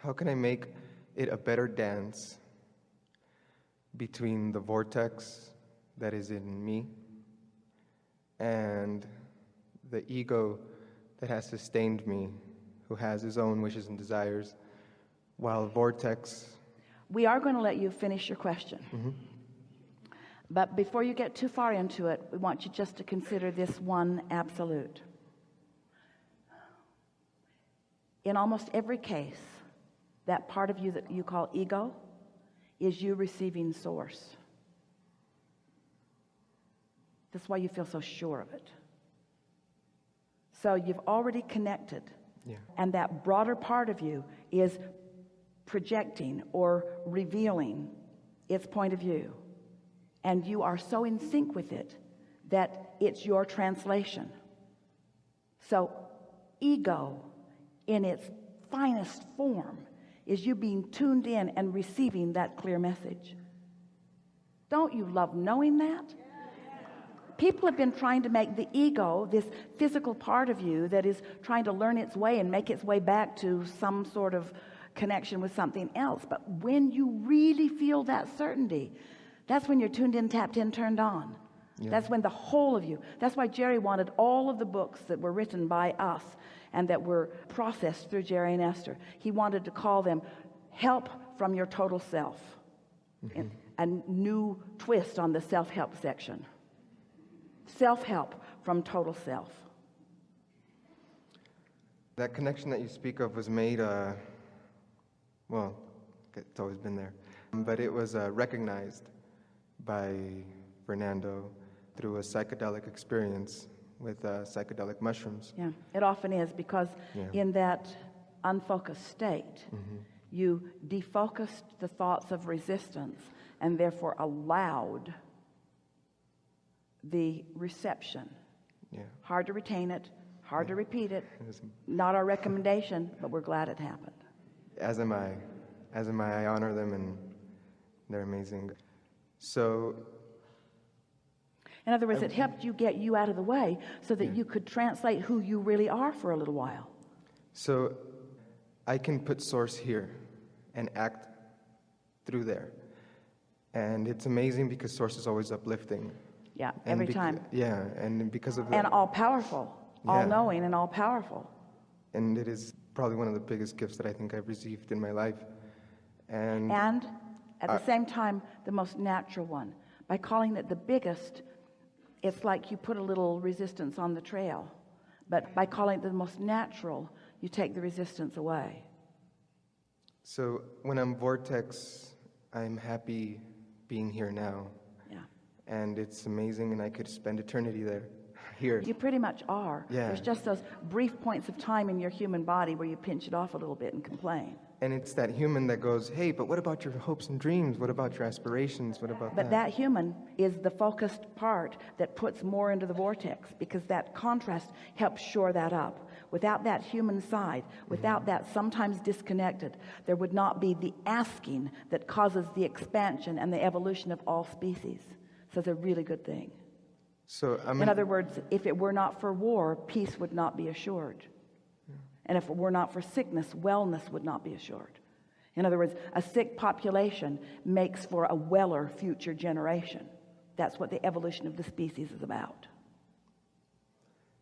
how can I make it a better dance between the vortex that is in me and the ego that has sustained me, who has his own wishes and desires, while vortex... We are going to let you finish your question. Mm-hmm. But before you get too far into it, we want you just to consider this one absolute. In almost every case, that part of you that you call ego is you receiving source. That's why you feel so sure of it. So you've already connected. Yeah. And that broader part of you is projecting or revealing its point of view. And you are so in sync with it that it's your translation. So ego in its finest form is you being tuned in and receiving that clear message. Don't you love knowing that? People have been trying to make the ego, this physical part of you that is trying to learn its way and make its way back to some sort of connection with something else. But when you really feel that certainty, that's when you're tuned in, tapped in, turned on. Yeah. That's when the whole of you. That's why Jerry wanted all of the books that were written by us and that were processed through Jerry and Esther. He wanted to call them Help from Your Total Self. Mm-hmm. A new twist on the self-help section. Self-help from total self. That connection that you speak of was made, well, it's always been there, but it was recognized by Fernando through a psychedelic experience with psychedelic mushrooms. Yeah, it often is because in that unfocused state, you defocused the thoughts of resistance and therefore allowed the reception. Yeah. Hard to retain it, hard to repeat it. Not our recommendation, but we're glad it happened. As am I. As am I. I honor them, and they're amazing. So, in other words, it helped you get you out of the way so that you could translate who you really are for a little while. So, I can put source here and act through there. And it's amazing because source is always uplifting. Yeah, every time. Yeah, and because of and all-powerful, all-knowing and all-powerful. And it is probably one of the biggest gifts that I think I've received in my life. And at the same time, the most natural one. By calling it the biggest, it's like you put a little resistance on the trail. But by calling it the most natural, you take the resistance away. So when I'm vortex, I'm happy being here now. And it's amazing, and I could spend eternity there, here. You pretty much are. Yeah. There's just those brief points of time in your human body where you pinch it off a little bit and complain. And it's that human that goes, hey, but what about your hopes and dreams? What about your aspirations? What about that? But that human is the focused part that puts more into the vortex, because that contrast helps shore that up. Without that human side, without that sometimes disconnected, there would not be the asking that causes the expansion and the evolution of all species. So it's a really good thing. So in other words, if it were not for war, peace would not be assured. Yeah. And if it were not for sickness, wellness would not be assured. In other words, a sick population makes for a weller future generation. That's what the evolution of the species is about.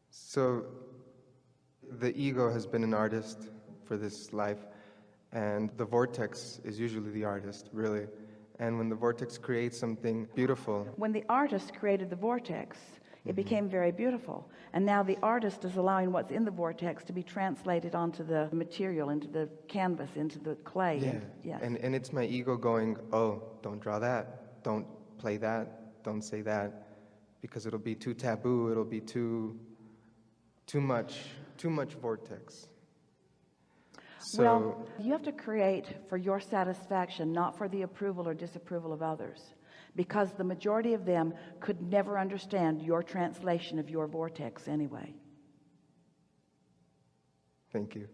So the ego has been an artist for this life, and the vortex is usually the artist, really. And when the vortex creates something beautiful... When the artist created the vortex, it became very beautiful. And now the artist is allowing what's in the vortex to be translated onto the material, into the canvas, into the clay. Yeah. And it's my ego going, oh, don't draw that, don't play that, don't say that, because it'll be too taboo, it'll be too much vortex. So, well, you have to create for your satisfaction, not for the approval or disapproval of others, because the majority of them could never understand your translation of your vortex anyway. Thank you.